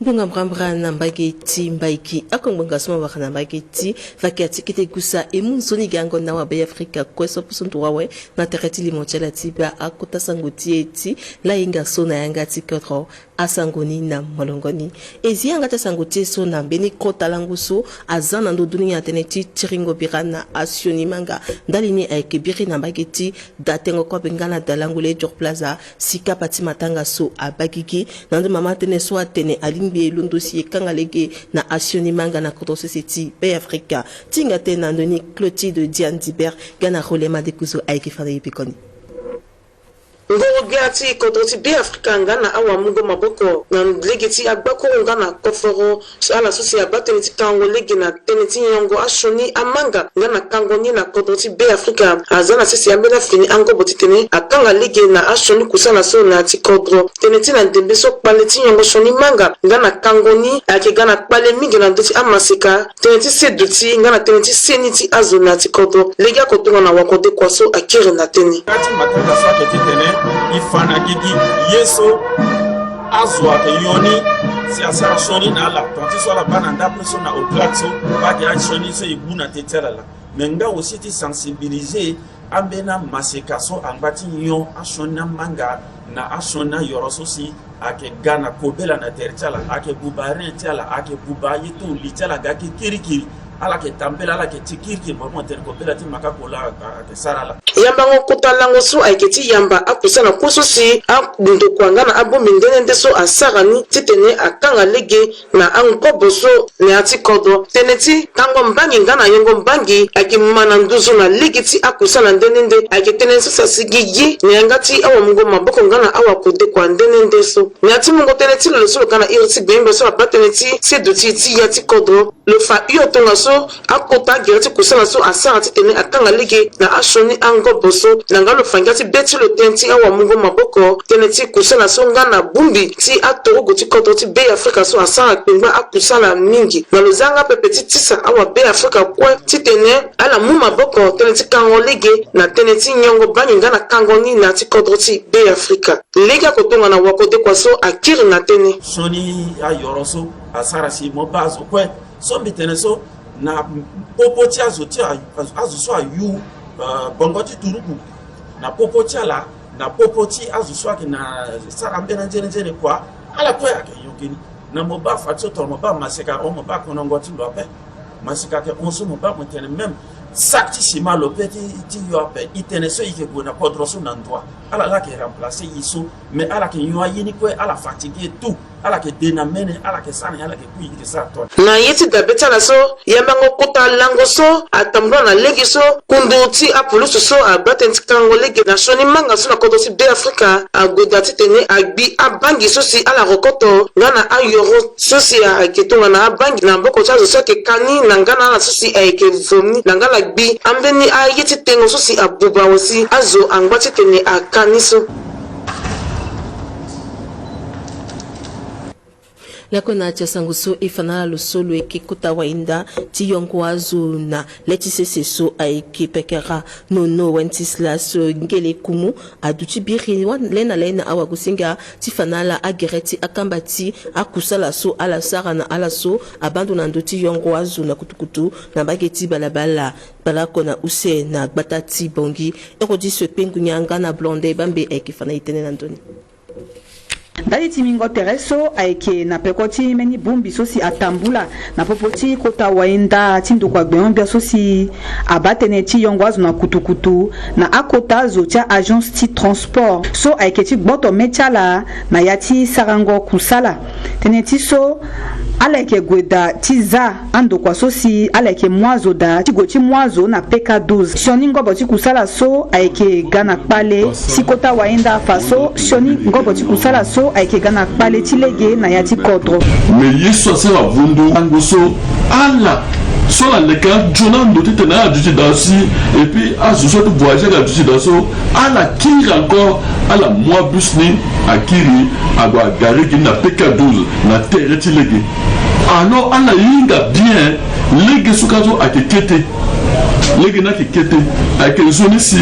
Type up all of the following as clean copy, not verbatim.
Ngunga mbrambra na mbageti mbaiki akongbanga soma wakana mbageti vakati kite gusa emunzoni gango na wa bay Afrika kweso pusuntu wawe na tereti limonchela tiba akota sanguti eti la inga sona yanga tikotro asangoni na molongoni ezi yanga ta sanguti so na beni kota languso azana ndo dunia teneti tiringo birana asioni manga ndalini aikebiri na mbageti datengo kwa bengana dalangule jor plaza sika pati matanga so abagigi nando mama tene so atene alimbi lundosi kangalege na asioni manga na koto society bay Afrika tinga te nandoni Clotilde Diane Diber gana rolema de kuzo aiki fada yipikoni Ngorogati kodoti be Afrika ngana awa mungo maboko na legeti agbako ngana koforo ala sosi abate niti kango lege na teneti nyongo ashoni amanga ngana kango ni na kodoti be Afrika azana sisi ambela fini ango botitene akanga lege na ashoni kusana so na tikodro teneti na ndembe so paleti nyongo shoni manga ngana kango ni ake gana pale mingi na ndoti amasika teneti seduti ngana teneti seniti azo na tikodro lega kotunga na wakode kwaso akire na teni kati matanga sake titene ifana gigi yeso azwa ke yoni si asara shoni na la tanti so la bananda presso na oplato ba ke shoni so ibuna tetela la menga aussi ti sensibiliser ambena masekaso ambati nyon ashona manga na ashona yoroso si ake gana kobela na terchala ake bubare tela ake bubaye to litela gake kirikiri ala ke tambela ala ke tikirki mo ter ko bela ti makakola ke sarala yamba ngo kutalango so aiketi yamba akusana kususi abundo kwangana abo mindene ndeso asarani titene akanga lege na ankoboso ne atikodo teneti kango mbangi ngana yengo mbangi akimana nduzo na ligiti akusana ndenende aketene sasa sigigi ne angati awa mungo maboko ngana awa kode kwa ndenende so ne ati mungo teneti lo so kana irti bembe so abateneti seduti ti yatikodo le fa yotonga so akota gerati kusana so asara titene akanga lege na ashoni ango boso nangalo fangati beti lo tenti awa mungo maboko teneti kusana so ngana bumbi ti atorogo ti koto ti bay Afrika so asara pengba akusala mingi na lozanga pepeti tisa awa bay Afrika kwe titene ala mu maboko teneti kango lege na teneti nyongo banyi ngana kango ni na ti koto ti bay Afrika lega kotonga na wakode kwa so akiri na tene shoni ayoroso asara si mo bazo kwe so bitene so na popoti azoti azuso ayu bongoti turuku na popoti ala na popoti azuso na sarambe na jene kwa ala kwa yake yokini na moba fatso to moba masika o moba konongoti lope masika ke onso moba motene même sakti sima lope ti yope itene so ike gona kodroso na ndwa ala la ke remplacer yiso mais ala ke yo yini ko ala fatigué tout ala ke dena mene ala ke sana ala ke kuyi ke sa to na yeti dabeta la so yamango kota lango so atambwa na legi so kunduti apulusu so abatenti kango legi na shoni manga so na kodosi be Afrika agodati tene agbi abangi so si ala rokoto ngana ayoro so si aketonga na abangi na boko chazo so ke kani na ngana na so si ake vomi na ngala gbi ambeni ayeti tengo so si abuba osi azo angwati tene akani so la kona cha sanguso ifana lo solo eki kuta wainda ti yongo azu na letise seso aiki pekera no wentisla so ngele kumu aduchi biri lena awa kusinga ti fanala agereti akambati akusala so ala sara na ala so abandona ndoti yongo azu na kutukutu na bageti balabala balakona use na gbatati bongi erodi se pengunyanga na blonde bambe aiki fana itene na ndoni Dali timingo tereso aike na pekoti meni bumbi sosi atambula na popoti kota waenda tindu kwa gbeombia sosi abatene ti yongwazo na kutukutu na akota zo tia agence ti transport so aike ti gboto mechala na yati sarango kusala teneti so aleke gweda ti za ando kwa sosi aleke mwazo da ti goti mwazo na PK12 shoni ngobo ti kusala so aike gana kpale sikota waenda faso shoni ngobo ti kusala so aike gana kpale ti lege na yati kodro mais yeso asala vundo angoso ala so la leka jona ndoti tena aduti dansi et puis azuso to voyager aduti danso ala kiri encore ala moi bus ni akiri agwa gari ki na PK12 na terre ti lege alors ala yinga bien lege sukazo akekete lege na kekete ake zone si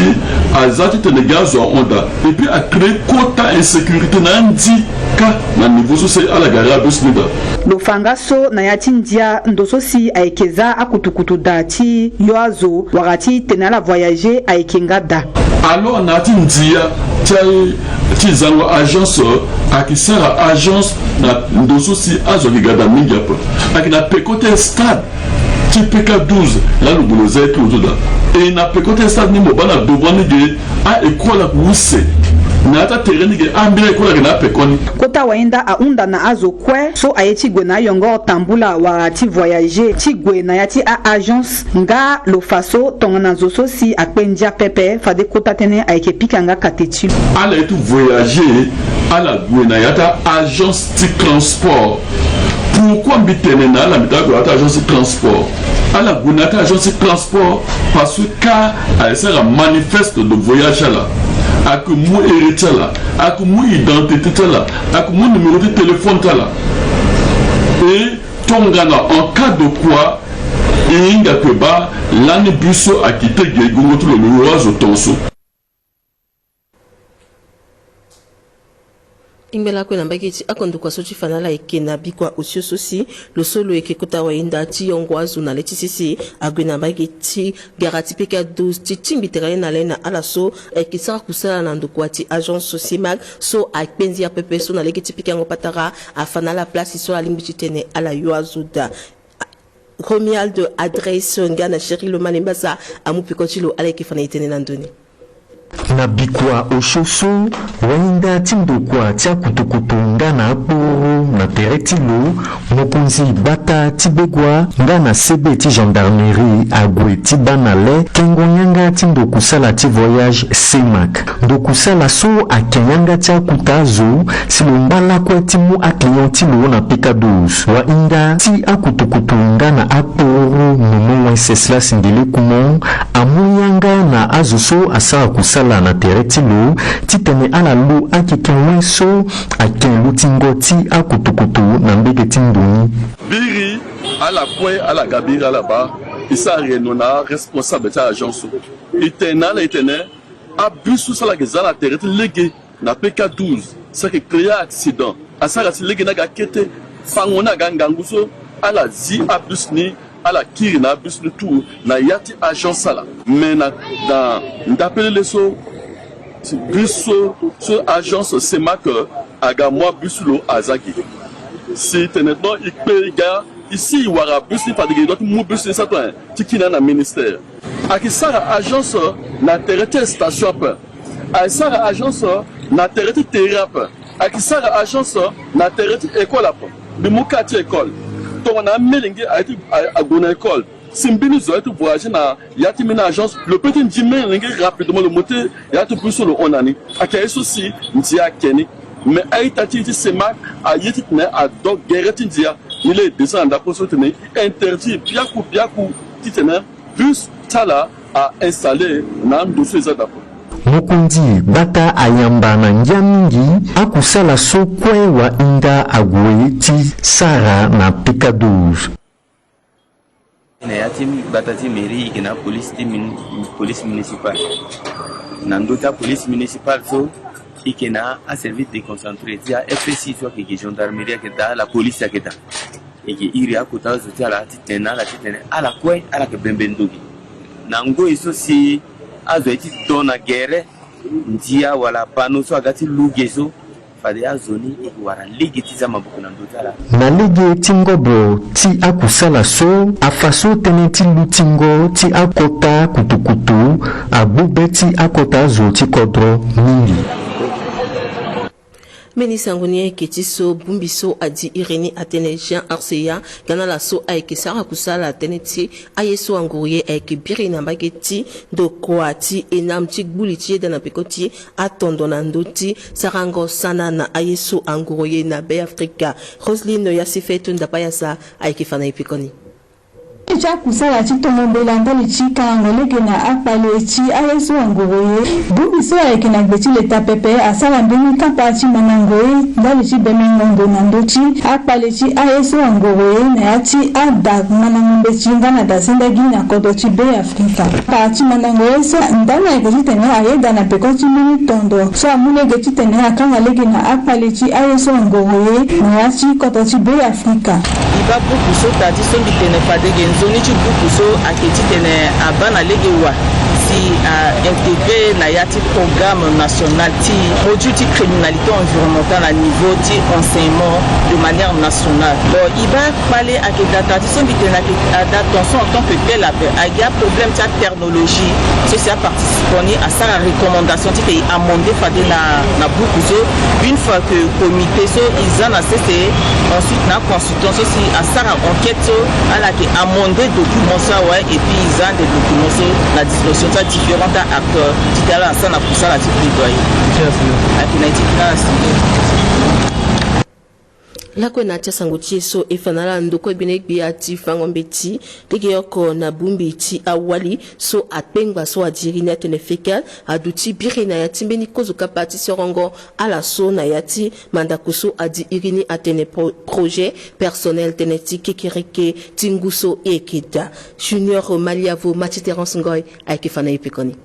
azati tene gazo onda et puis a créé quota insécurité na ndi ka na niveau so se ala gara bus nida lofanga so na yati ndia ndoso si aikeza akutukutu dati yoazo wakati tenala voyager aikenga da alors na ati ndia ti zango agence akisara agence na ndoso si azo kigada mingi apa akina pekote stade ti PK12 là le boulot zai tout là et na pekote stade ni mo bana dobani de a école kuuse na ata terrain ke ambira école ke na pekoni kota waenda aunda na azo kwe so ayeti gwe na yongo tambula wakati voyager ti gwe na yati a agence nga lo faso tongana zoso si akpendia pepe fade kota tene ayeke pikanga kateti ala etu voyager ala gwe na yata agence de transport. Pourquoi mbitene na la mitako ata agence de transport ala gwe na ata agence de transport parce que ka a sera manifeste de voyage là avec mon héritier là avec mon identité là avec mon numéro de téléphone là et tongana en cas de quoi inga kweba l'année buso a quitté Gégongo tout le nuage tonso Imbela kwa nambaki akondo kwa sochi fanala ekena bikwa osio sosi lo solo ekekuta wainda ti yongwazu na leti sisi agwe nambaki ti garati peka 12 ti timbitera na lena ala so ekisara kusala na ndokwa ti agence sociale so akpenzi ya pepe so na leki ti pika ngopatara afanala place so alimbichi tene ala yoazuda Romuald adresse ngana chéri lo malembasa amu pikotilo ala ekifana itene nandoni na bikwa oshoso wainda tindokwa tia kutukutu ngana aporo na teretilo mokonzi bata tibegwa ngana sebe ti gendarmerie agwe ti banale kengo nyanga tindokusala ti voyage semak ndokusala so akenyanga tia kutazo silombala kwe timu aklion tilo na PK12 wainda ti akutukutu ngana aporo nomo Wenceslas Singele Kumon amuyanga na azoso asa kusala na teretilo titene ala lu akikenwe so akenlu tingoti akutukutu na mbeke tinduni biri ala kwe ala gabiri ala ba isa renona responsable ta agence itene abusu sala gezala tereti lege na PK12 ça que créa accident asara si lege na ga kete fangona gangangu so ala zi abusni ala kiri na bus de tout na yati agence la mais na dans d'appeler les so bus so agence semak aga moi bus lo azaki si tenetno ikpega ici wara bus ni fadige donc mo bus ni satwa tikina na ministère akisara agence na terete station pa akisara agence na terete thérapie akisara agence na terete école pa bimukati école donc on a melingi a gona école simbini zo etu voyager na yati mina agence le petit ndime lingi rapidement le moteur yati plus sur le onani akaye souci ndia keni mais aitati ti semak a yiti ne a do gereti ndia il est descend pour soutenir interdit biaku titena plus tala a installer na ndoso za dapo mokundi bata ayamba na ngia mingi akusala so kwe wa inda agwe ti sara na PK12 na yatim batati mairie ikina police municipale na ndota police municipale so ikina a service déconcentré dia FSI so ki gendarmerie ke da la police ke da eki iri akuta zo tia la titena ala kwe ala ke bembendugi na ngo iso si azo eti dona gere ndia wala pano so agati lugezo fade azoni ikwara ligi tiza mabuku na ndotala na ligi tingobo ti akusala so afaso teneti lutingo ti akota kutukutu abube ti akota zo ti kodro mingi Ministre Angonia Ketiso Bumbiso a dit Irénie Atene Jean Arseya Gana la so aike Sara Kusala Teneti Ayeso Angoye aike Birina Bageti do Koati Enam Tikbuliti Dana Pekoti Atondonandoti Sarango Sana na Ayeso Angoye na Bay Africa Roseline Yasifetun da Payasa aike Fana Epikoni cha kusala chitongo belanda lichika ngoleke na akpale chi ayeso angoye bubi so ayeke na gbeti leta pepe asala mbeni kapa chi manangoye ndali chi bemengondo na ndochi akpale chi ayeso angoye na yachi ada manangombe chi ngana da sendagi na kodo chi be Afrika pa chi manangoye so ndana yeke chi tene ayeda na peko chi mini tondo so amune ge chi tene akanga leke na akpale chi ayeso angoye na yachi kodo chi be Afrika iba buku so tati so bitene fadege nzoni chi buku so aketi tene abana lege wa si intégré na yati programme national ti module ti criminalité environnementale à niveau ti enseignement de manière nationale. Bon, iba parler à que data ti so bitene d'attention en tant que tel il y a problème ti technologie social participoni à ça la recommandation ti ke amender fade na buku so une fois que comité so ils en a cessé ensuite na consultant so si à ça enquête so à la que amender documents ça ouais et puis ils ont des documents so la disposition ça différents acteurs qui à ça na pour ça la type plaidoyer la ko na tia sangotie so efanala ndoko binegbi ati fangombeti tegeyoko na bumbi ti awali so atengba so adiri na tenefeka aduti birina ya timbeni kozo kapati sorongo ala so na yati mandakuso adi irini atene projet personnel teneti kekereke tinguso ekeda Junior Maliavo Matiterance Ngoy aikifana ipekoni.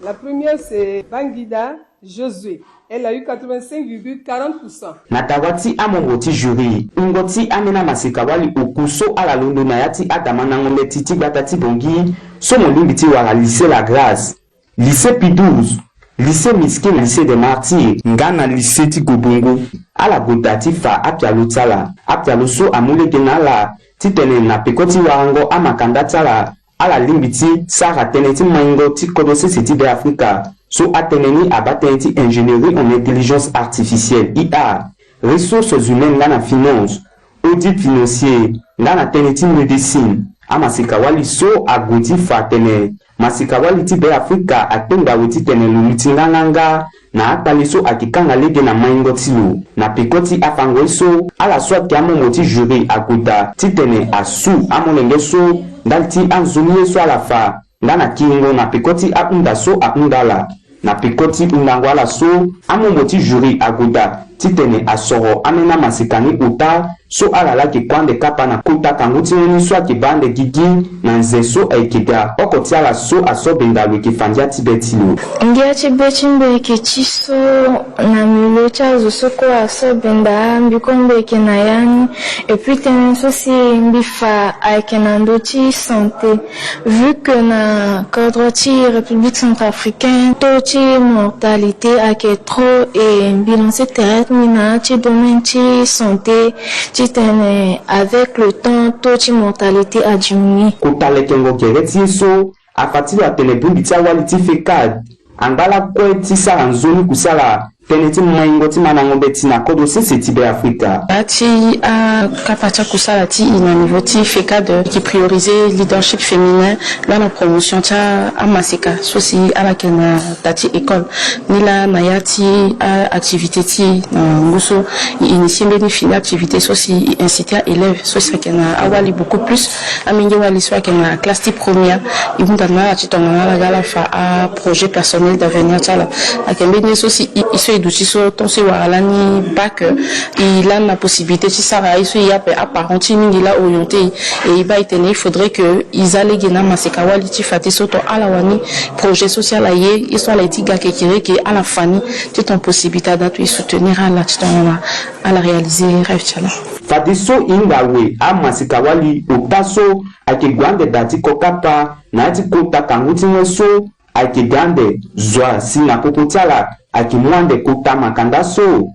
La première c'est Bangida Josué. Elle a eu 85,40%. Natawati amongoti jury. Ngoti amena masikawali ukuso ala londo na yati adamana ngombe titi batati bongi. Somo limbiti wala lycée La Grâce. Lycée P12. Lycée Miskin, lycée des Martyrs. Ngana lycée Tigobongo. Ala godati fa apia lutala. Apia luso amule genala. Titene na pekoti warango amakanda tala. Ala limbiti sara teneti maingo ti kodose seti de Afrika. So ateneni abatenti ingénierie en intelligence artificielle IA, ressources humaines dans la finance, audit financier, dans la teneti médecine. Amasikawali so agoti fatene, masikawali ti be Afrika atenga witi tene lumiti nganga na atali so akikanga lege na maingo tilo na pekoti afango so ala so kiamo moti jury agoda titene asu amonenge so dalti anzumi so ala fa ndana kingo na pekoti apunda so apundala na pekoti undangwala so amongoti jury agoda titene asoro amena masikani uta so alala ki kwande kapa na kuta kanguti ni so akibande gigi na nzeso aikida okoti ala so asobenda wiki fandia tibetilo ngia chibechimbe kichiso na milocha zosoko asobenda mbikombe kenayani et puis tenen sosi mbifa aikenandochi santé vu que na cadre République centrafricaine tochi mortalité ake trop et bilancer terrestre mina chi domaine chi santé avec le temps, toute mortalité a diminué. Kutale kengo kereti so afatili atelebumbi tia waliti fekad angala kwe tisa anzoni kusala teneti maingo manangombe tina kodo sisi tibe Afrika. Ati a kapacha kusala ti ina niveau ti fekad qui priorisait leadership féminin là la promotion tia amasika sosi ala kena tati école nila mayati activité ti nguso initier mbeni fina activité sosi inciter à élèves sosi kena awali beaucoup plus amingi wali so kena classe ti première ibunda na ti tonga la gala fa a projet personnel d'avenir tala akembeni sosi iso eduti so tonse waralani bac il a la possibilité si ça va iso ya apparenti mingi la orienté et il va itene il faudrait que ils allaient gena masekawali ti fati soto ala wani projet social aye histoire la tiga kekire ke ala fani tu ton possibilité d'être soutenir à la réaliser rêve chala fadiso ingawe amasikawali utaso akigwande dati kokapa na ati kota kanguti nweso akigande zwa sina kokotala akimwande kota makanda so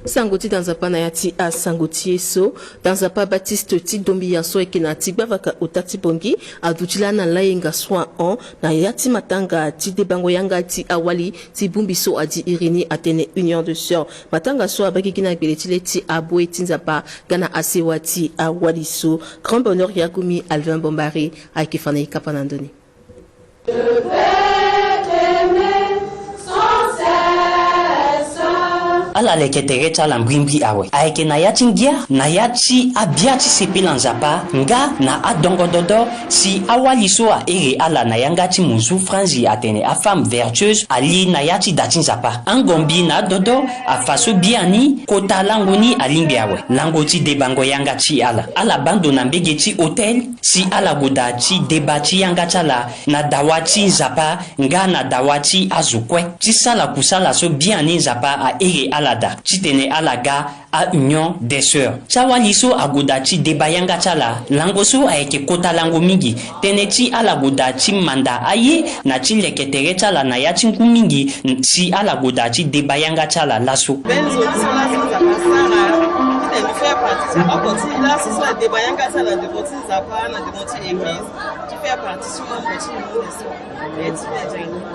Sangoti dans un panayati à Sangoti so dans un pas Baptiste ti dombi yaso ekenati bavaka utati bongi adutila na layenga soin on na yati matanga ti debango yanga ti awali ti bumbiso adi irini atene union de sœurs matanga so abaki kina beletile ti abo etinzapa gana asewati awali so grand bonheur yakumi Alvin Bombari akifana ikapanandoni. ala leketere chala mbrimbi awe aeke na yati ngia na yati abiati sepela nzapa nga na adongododo si awali so a ere ala na yangati muzu franzi atene a femme vertueuse ali na yati dati nzapa angombi na dodo a faso biani kota langoni alimbi awe langoti debango yangati ala bando na mbegeti hotel si ala godati debati yangati ala na dawati nzapa nga na dawati azukwe tisala kusala so biani nzapa a ere alada titene alaga a union des sœurs chawaliso agodati debayanga chala langoso aeke kota lango mingi teneti alagodati manda aye na chileketere chala na yati mingi si alagodati debayanga chala laso benzo faire partie là ce soit debayanga chala de votre zapa na de votre église qui fait partie sur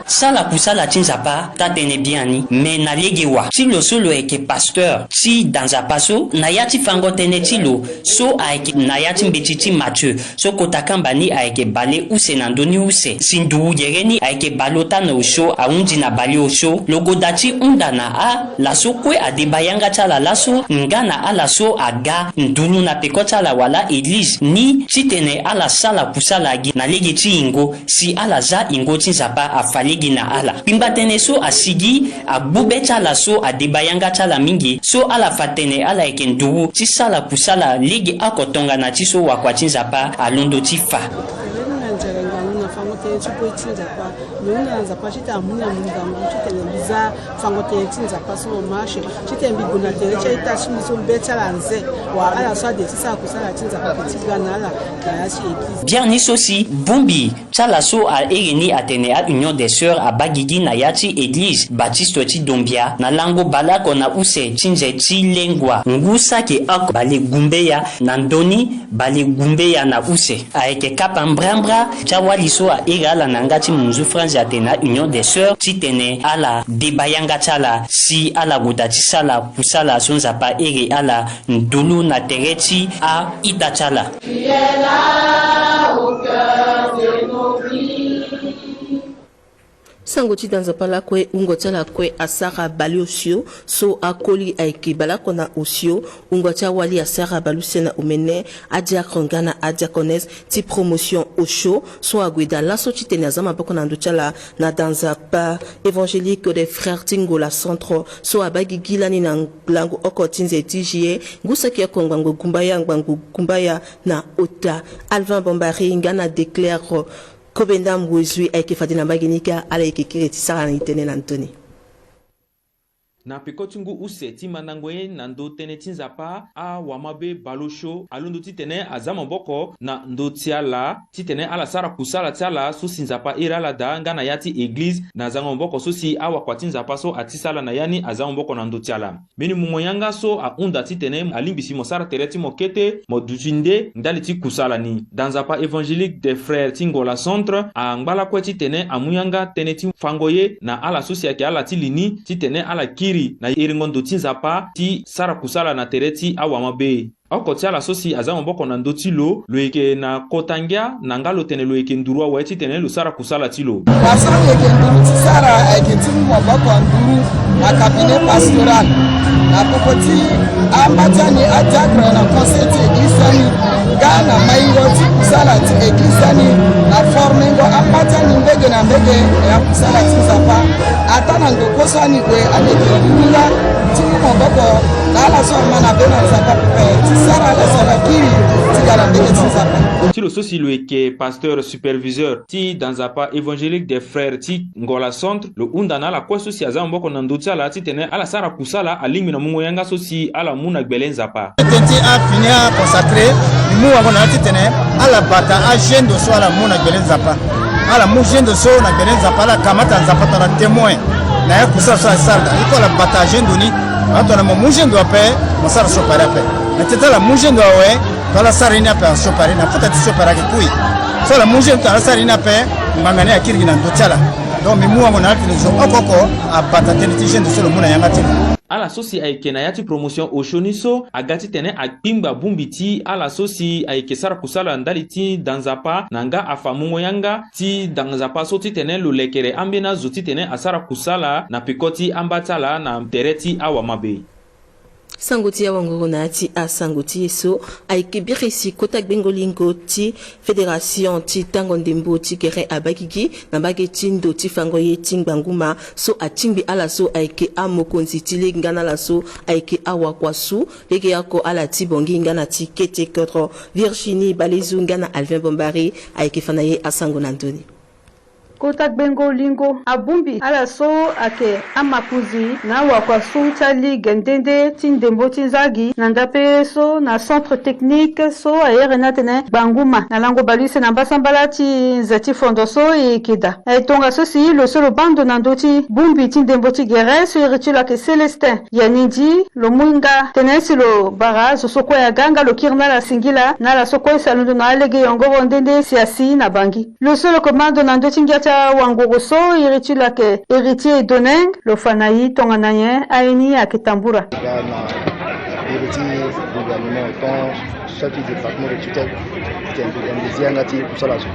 sala kusala tinzapa tatene biani me na legewa tilo solo eke pasteur si dans a paso na yati fango tene tilo so aeke na yati mbetiti Mathieu so kotakamba ni aeke bale use na ndoni use sindu yereni aeke balota na usho aundi na bali osho logo dati undana a laso kwe adebayanga chala laso ngana ala so aga ndunu na peko chala wala église ni titene ala sala kusala gi na lege ti ingo si ala za ingo tinzapa afaligi na ala pimbatene so asigi abube chala so adebayanga chala mingi so ala fatene ala ekenduwu ti sala kusala ligi akotonga na ti so wakwa tinzapa alondo ti fa bien ni sosi bumbi chala so a ereni atene a union des sœurs a bagigi na yati église baptiste ti dombia na lango balako na use tinze ti lengwa ngusa ke ak bale gumbeya na ndoni bale gumbeya na use aeke kapa mbrambra chawaliso a erala na ngati munzu France atena union des sœurs titene ala debayanga chala si ala godati sala kusala sonza pa ere ala ndulu na tereti a itachala. Tu es là au cœur de nos vies. Sangoti dans pala kwe ungotala kwe asara bali osio so akoli aiki balako na osio ungota wali asara balusena umene adia kongana adia kones ti promotion au show so agwida laso chitene azama bako na ndochala na danza pa évangélique des frères Tingola centre so abagi gilani na lango okotinze tijie ngusaki kongwango gumbaya ngwango gumbaya na ota Alvin Bombari ngana déclare Kobenda Mwezui aike fadina baginika ala ike kireti sara na itene na Antoni. Na pekotungu use ti manangwe na ndo tene tinzapa a wamabe balosho alundo ti tene azama boko na ndo tiala ti tene ala sara kusala tiala so sinzapa ira la da ngana yati église na zango boko so si awa kwa tinzapa so atisala na yani azama boko na ndo tiala meni mumoyanga so a unda ti tene alimbisi mosara tereti mokete modujinde ndali ti kusala ni danzapa évangélique des frères Tingola centre a ngbala kwe ti tene amuyanga tene ti fangoye na ala so si ake ala ti lini ti tene ala ki na iringondo tinzapa ti sara kusala na tereti awamabe okoti ala sosi azama boko na ndo tilo loeke na kotangia na ngalo tene loeke ndurua weti tene lo sara kusala tilo asara loeke nduru ti sara eke timu moboko nduru na cabinet pastoral na popoti ambatani adakre na conseil ti église gana maingo ti kusala ti église na formengo ambatani mbege na mbege ya kusala ti zapa atana ndo kosani kwe aleke ndura timu moboko na ala so mana bena zapa ti sara la sala kiri ti gana mbege ti zapa tilo sosi loeke pasteur superviseur ti danzapa évangélique des frères ti Ngola centre lo unda na la kwa sosi azama boko na ndo tiala ti tene ala sara kusala alimi na mungo yanga sosi ala muna gbele nzapa tenti a fini a consacré mu wa na ti tene ala bata a jendo so ala muna gbele nzapa ala mu jendo so na gbele nzapa la kamata nzapa ta témoin na ya kusala so sala iko la bata jendo ni ato na mu jendo ape mo sara so para ape na teta la mu jendo we kala sara ni ape so para na futa ti so para ke kui so la mu jendo ala sara ni ape ngangane akiri na ndotala donc mimu wango na tene so okoko abata tene ti jeune so lo mona yanga tene ala sosi ayeke na ya ti promotion oshoni so aga ti tene akpingba bungbi ti ala sosi ayeke sara kusala ndali ti danzapa na nga afamungo yanga ti danzapa so ti tene lo lekere ambeni zo ti tene asara kusala na peko ti amba ti ala na tere ti awamabe Sangoti ya wangoro na ati a sangoti eso ayeke birisi kota gbengolingo ti fédération ti tango ndembo ti kere abakiki na bage ti ndo ti fango ye ti ngbanguma so atingbi ala so ayeke amokonzi ti lege nga na ala so ayeke awakua su lege yako ala ti bongi nga na ti kete kodro Virginie Balezu nga na Alvin Bombari ayeke fana ye asango na ndöni kota gbengo lingo abumbi ala so ake amakuzi na wakwa su tali gendende tindembo tinzagi na ndape so na centre technique so ayere na tene banguma na lango balise na mbasambala ti nzeti fondo so ekeda etonga so si lo solo bando na ndo ti bumbi tindembo ti gere so iritu lake Celestin yanindi lo mwinga tene si lo bara so soko ya ganga lo kirna la singila na la soko salundu na alege yongoro ndende si asi na bangi lo solo commando na ndo tingiata wangoro so iritu lake héritier doneng lo fanayi tonga na ye aini akitambura héritier gouvernement ton chef du département de tutelle ndizianga ti kusala so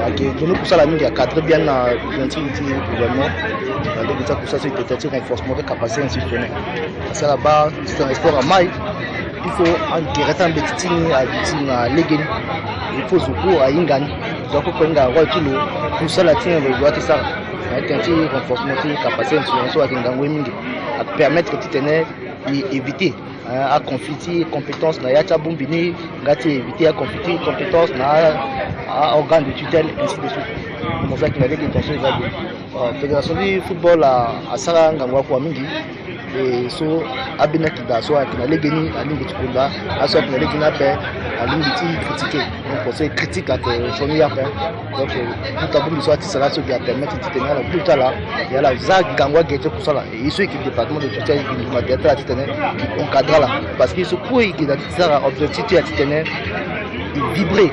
ake jono kusala mingi akadre bien na gentilité gouvernement na lobita kusala so peut-être renforcement de capacité institutionnelle ça là-bas c'est un sport à maille il faut en direct betitini a bitina legeni il faut zuku a ingani donc kwenga wa kilo kusala tin le doit ça un renforcement de capacité institutionnelle so akinga mingi à permettre que tu tenais éviter à conflit compétence na yacha bumbini ngati éviter à conflit compétence na organe de tutelle ainsi de suite pour ça qu'il avait des tensions fédération du football à sara ngangwa kwa mingi et so abina kida so akina legeni alingi tukunda aso akina legeni ape alingi ti critiquer donc pour ça critique à que joni ya donc tout à bumbi so ati sala so bien permettre de tenir la tout à là il y a la zag gangwa gete kusala et iso qui département de tutelle qui m'a dit à tenir qui encadre là parce que ce point qui a ça objectif à tenir vibrer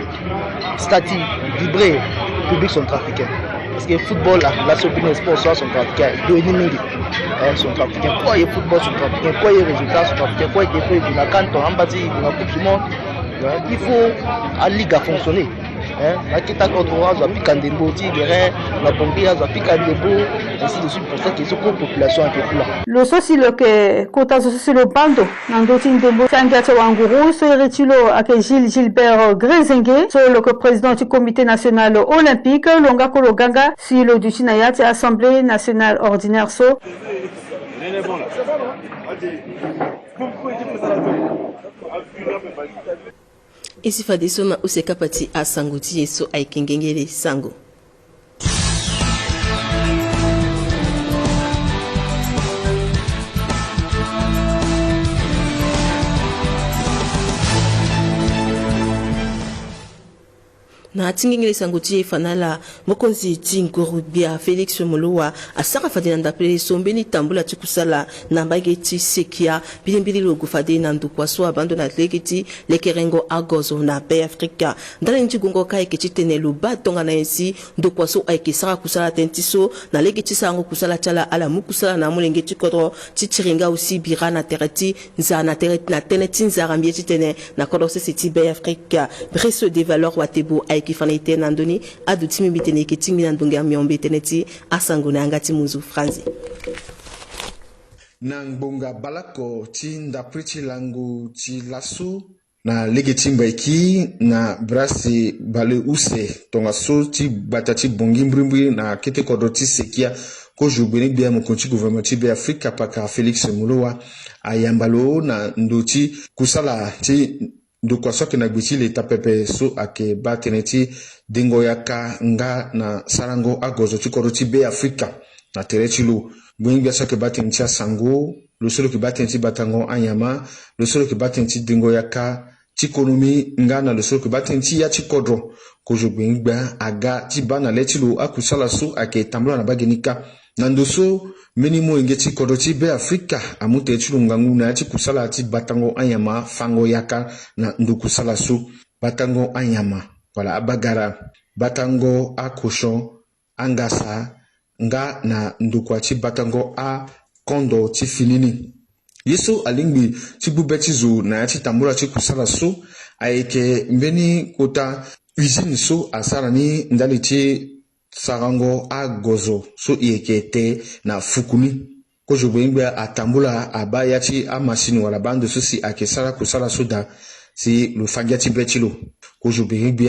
stati vibrer public centrafricain parce que football la sopine sport soit centrafricain deux ennemis centrafricain quoi il football centrafricain quoi il résultat centrafricain quoi il fait de la canton en bas de la coupe du monde il faut à ligue à fonctionner akita kodroa zo pika ndembo ti gere la bombia zo pika ndembo ainsi de suite pour ça que ce population est là lo sosi lo ke kota so si lo bando nando ti ndembo tanga to wanguru so iritulo ake Gilbert Grezenge so lo ko président du comité national olympique lo nga ko lo ganga si lo du na yati assemblée nationale ordinaire so isi fadiso na useka pati a sango ti yeso aikengengele sango na tingingile sango ti fanala mokonzi ti ngoro bia Félix Molowa asaka fade na ndapele sombeni tambula ti kusala na mbage ti sekia bilimbili logo fade na ndukwa so abando na lege ti lekerengo agozo na pe Afrika ndale nti gongo kai ke ti tene lo batonga na ensi ndukwa so ai ke saka kusala tenti so na lege ti sango kusala tala ala mukusala na mulenge ti kodro ti tiringa aussi bira na tereti nza na tereti na tene ti nzara mbie ti tene na kodro se ti be Afrika breso des valeurs watebo ai ki fana ite na ndoni adu timi bitene ke tingi na ndonga miombe teneti asango na ngati muzu franzi na ngbonga balako ti ndapriti langu ti lasu na lege timba iki na brasi bale use tonga so ti bata ti bongi mbrimbi na kete kodo ti sekia ko jubeni bia mo konti gouvernement ti be Afrika paka Félix Molowa ayambalo na ndoti kusala ti ndo kwa soke na gbiti le tapepe so ake bateneti dingo yaka nga na sarango agozo ti koro ti be Afrika na tereti lu gwingbi soke bateneti asango lo solo ki bateneti batango anyama lo solo ki bateneti dingo yaka ti konomi nga na lo solo ki bateneti ya ti kodro kojo gwingbi aga ti bana leti lu akusala so ake tambula na bagenika na ndoso menimo ingeti kodo ti be Afrika amute ti lungangu na ti kusala ti batango anyama fango yaka na ndukusala su batango anyama wala abagara batango akoshon angasa nga na ndukwa ti batango a kondo ti finini yeso alingbi ti bube ti zo na ya ti tambula ti kusala so ayeke mbeni kota usine so asara ni ndali ti sarango a gozo so yeke te na fukuni kozo bengbe atambula aba ya ti a machine wala bando so si ake sara kusala so da si lo fangia ti be ti lo kozo bengbe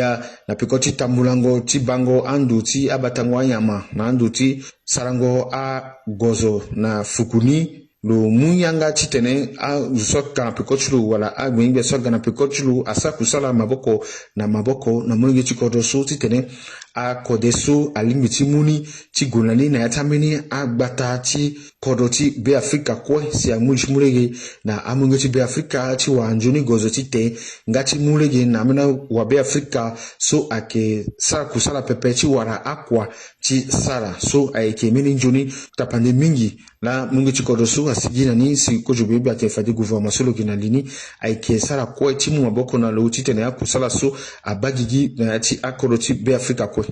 na peko ti tambulango ti bango andu ti abatango anyama na andu ti sarango a gozo na fukuni lo munyanga ti tene a so kana peko ti lo wala a bengbe so kana peko ti lo asa kusala maboko na mulungu ti kodo so ti tene a kode so alingbi ti muni ti gonani na ya ti ambeni agbata ti kodo ti be afrika kue si amuni ti mulege na amungu ti be afrika ti waanzoni gozo ti te nga ti mulege na amena wa be afrika so ayeke sara kusala pepe ti wara akua ti sara so ayeke mbeni nzoni tapande mingi la mungu ti kodo so asigi na ni si kozo bebe ayeke fade gouvernement so lo yeke na lini ayeke sara kue ti mu maboko na lo ti tene akusala so abagigi na ya ti akodo ti be afrika kue